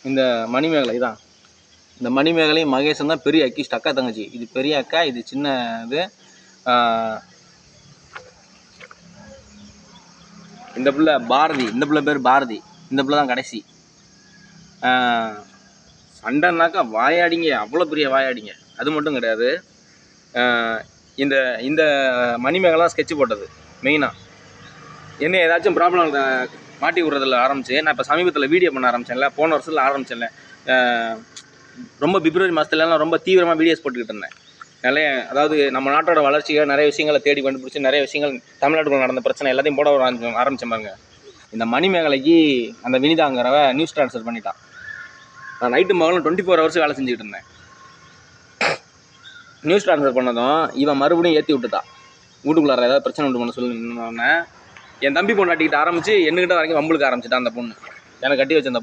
இந்த மணிமேகலை தான். இந்த மணிமேகலையும் மகேஷும் தான் பெரிய அக்கிஸ்ட், அக்கா தங்கச்சி. இது பெரிய அக்கா, இது சின்ன இது. இந்த பிள்ளை பாரதி, இந்த பிள்ளை பேர் பாரதி, இந்த பிள்ளை தான் கடைசி. சண்டைனாக்கா வாயாடிங்க, அவ்வளோ பெரிய வாயாடிங்க. அது மட்டும் கிடையாது, இந்த இந்த மணிமேகலாம் ஸ்கெட்ச் போட்டது மெயினாக. என்ன ஏதாச்சும் ப்ராப்ளம் மாட்டி விட்றதில் ஆரம்பிச்சு, நான் இப்போ சமீபத்தில் வீடியோ பண்ண ஆரம்பித்தேன்ல, போன வருஷத்தில் ஆரம்பித்தேன்ல, ரொம்ப பிப்ரவரி மாதத்துலலாம் ரொம்ப தீவிரமாக வீடியோஸ் போட்டுக்கிட்டு இருந்தேன். நிறைய, அதாவது நம்ம நாட்டோட வளர்ச்சியை நிறைய விஷயங்களை தேடி கண்டுபிடிச்சி, நிறைய விஷயங்கள் தமிழ்நாட்டுக்குள்ள நடந்த பிரச்சனை எல்லாத்தையும் போட ஆரம்பிச்சேன் பாருங்க. இந்த மணிமேகலைக்கு அந்த வினிதாங்கிறவ நியூஸ் ட்ரான்ஸ்ஃபர் பண்ணிட்டான். நான் நைட்டு மகளும் 24 hours வேலை செஞ்சுக்கிட்டு இருந்தேன். நியூஸ் ட்ரான்ஸ்ஃபர் பண்ணதும் இவன் மறுபடியும் ஏற்றி விட்டுட்டான். வீட்டுக்குள்ளார ஏதாவது பிரச்சனை உண்டு பண்ண சொல்லணுன்னே என் தம்பி பொண்ணு கட்டிக்கிட்ட ஆரம்பிச்சு என்கிட்ட வரைக்கும் வம்புளுக்கு ஆரம்பிச்சிட்டான். அந்த பொண்ணு எனக்கு கட்டி வச்ச அந்த பொண்ணு